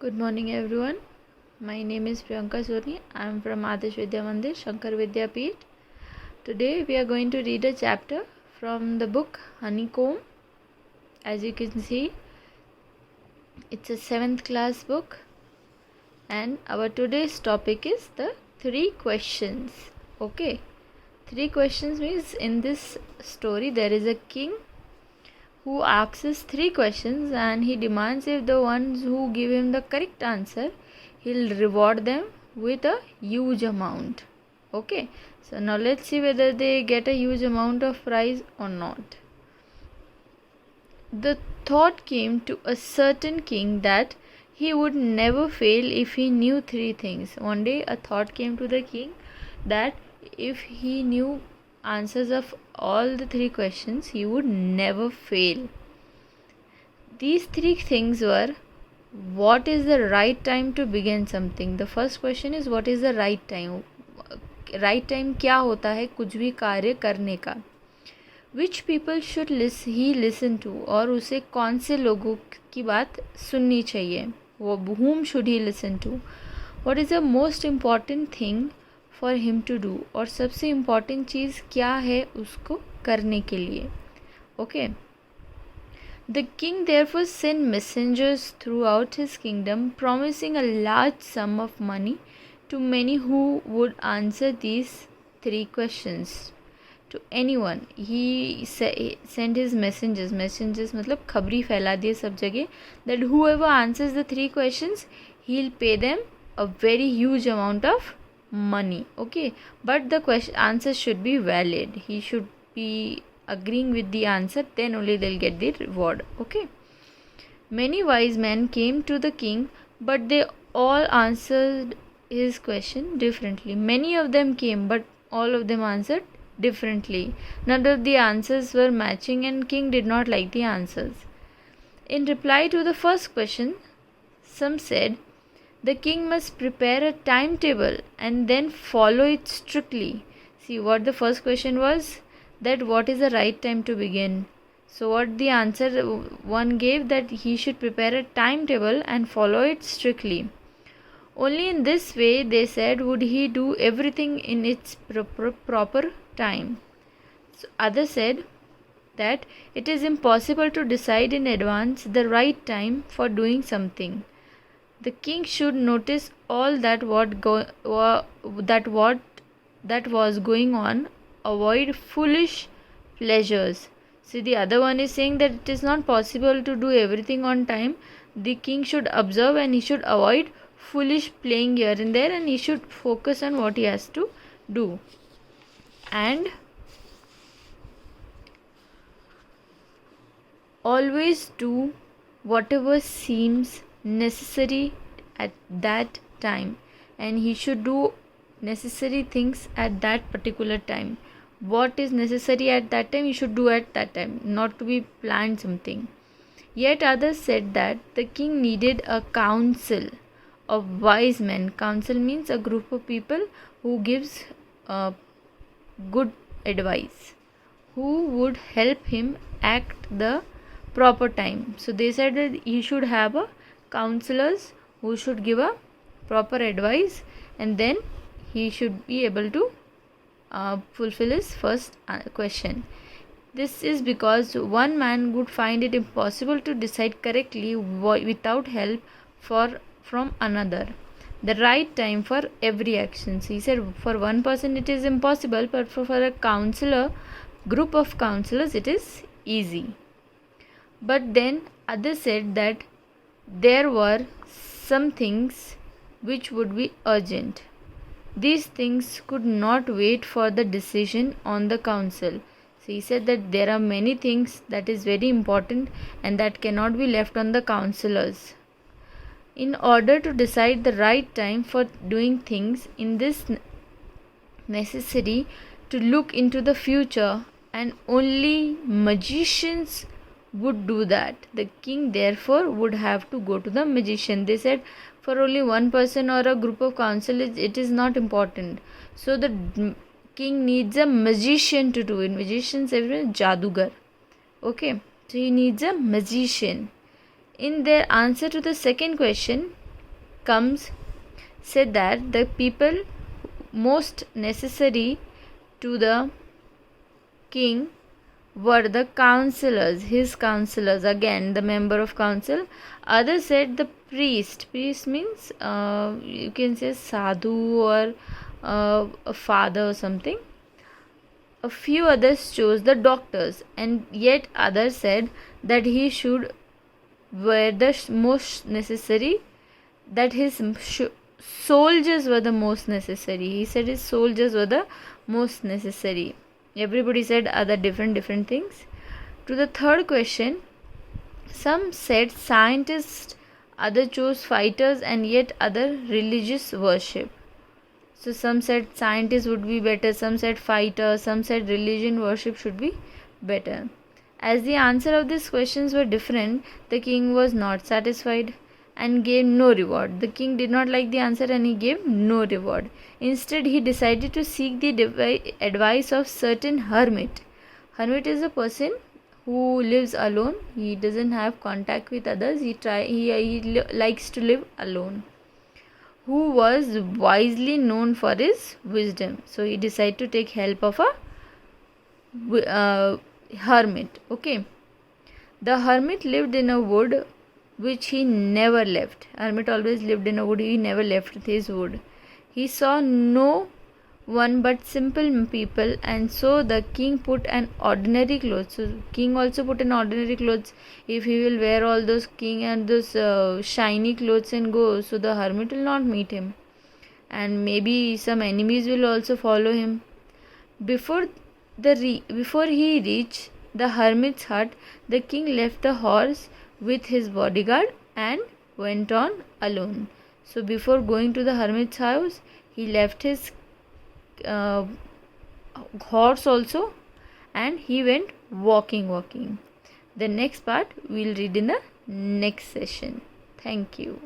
Good morning everyone. My name is Priyanka Soni. I am from Adarsh Vidya Mandir, Shankar Vidyapeeth. Today we are going to read a chapter from the book Honeycomb. As you can see, it's a 7th class book and our today's topic is the 3 questions. Okay. 3 questions means in this story there is a king who asks 3 questions and he demands if the ones who give him the correct answer, he'll reward them with a huge amount. Okay, so now let's see whether they get a huge amount of prize or not. The thought came to a certain king that he would never fail if he knew 3 things. One day a thought came to the king that if he knew answers of all the 3 questions, he would never fail. These 3 things were: what is the right time to begin something? The first question is what is the right time? Right time क्या होता है कुछ भी कार्य करने का? Which people should he listen to? और उसे कौन से लोगों की बात सुननी चाहिए? वो whom should he listen to? What is the most important thing for him to do? और सबसे important चीज़ क्या है उसको करने के लिए? Okay. The king therefore sent messengers throughout his kingdom, promising a large sum of money to many who would answer these 3 questions. To anyone, he sent his messengers मतलब खबरी फैला दिए सब जगह, that whoever answers the 3 questions, he'll pay them a very huge amount of money. Okay, but the answer should be valid. He should be agreeing with the answer, then only they'll get the reward. Okay, many wise men came to the king, but they all answered his question differently. Many of them came, but all of them answered differently. None of the answers were matching and king did not like the answers. In reply to the first question, some said the king must prepare a timetable and then follow it strictly. See what the first question was, that what is the right time to begin. So what the answer one gave, that he should prepare a timetable and follow it strictly. Only in this way, they said, would he do everything in its proper time. So others said that it is impossible to decide in advance the right time for doing something. The king should notice all that was going on, avoid foolish pleasures. See, the other one is saying that it is not possible to do everything on time. The king should observe and he should avoid foolish playing here and there, and he should focus on what he has to do. And always do whatever seems necessary at that time, and he should do necessary things at that particular time. What is necessary at that time, he should do at that time, not to be planned something. Yet others said that the king needed a council of wise men. Council means a group of people who gives good advice, who would help him act the proper time. So they said that he should have a counselors who should give a proper advice, and then he should be able to fulfill his first question. This is because one man would find it impossible to decide correctly without help from another. The right time for every action. So he said for one person it is impossible, but for a counselor, group of counselors, it is easy. But then others said that there were some things which would be urgent. These things could not wait for the decision on the council. So he said that there are many things that is very important and that cannot be left on the councillors. In order to decide the right time for doing things, in this necessary to look into the future, and only magicians would do that. The king therefore would have to go to the magician. They said for only one person or a group of councillors it is not important. So the king needs a magician to do it. Magicians everyone jadugar. Okay, so he needs a magician. In their answer to the second question, comes said that the people most necessary to the king were the counselors, his counselors, again the member of council. Others said the priest. Priest means you can say sadhu or a father or something. A few others chose the doctors, and yet others said that he should wear the most necessary, that his soldiers were the most necessary. He said his soldiers were the most necessary. Everybody said other different things. To the third question, some said scientists, other chose fighters, and yet other religious worship. So some said scientists would be better, some said fighters, some said religion worship should be better. As the answer of these questions were different, the king was not satisfied and gave no reward. The king did not like the answer and he gave no reward. Instead, he decided to seek the advice of certain hermit. Hermit is a person who lives alone. He doesn't have contact with others. He likes to live alone, who was wisely known for his wisdom. So he decided to take help of a hermit. Okay. The hermit lived in a wood which he never left. Hermit always lived in a wood. He never left his wood. He saw no one but simple people, and so the king put an ordinary clothes. So king also put an ordinary clothes. If he will wear all those king and those shiny clothes and go, so the hermit will not meet him, and maybe some enemies will also follow him. Before he reached the hermit's hut, the king left the horse with his bodyguard and went on alone. So before going to the hermit's house, he left his horse also, and he went walking. The next part we'll read in the next session. Thank you.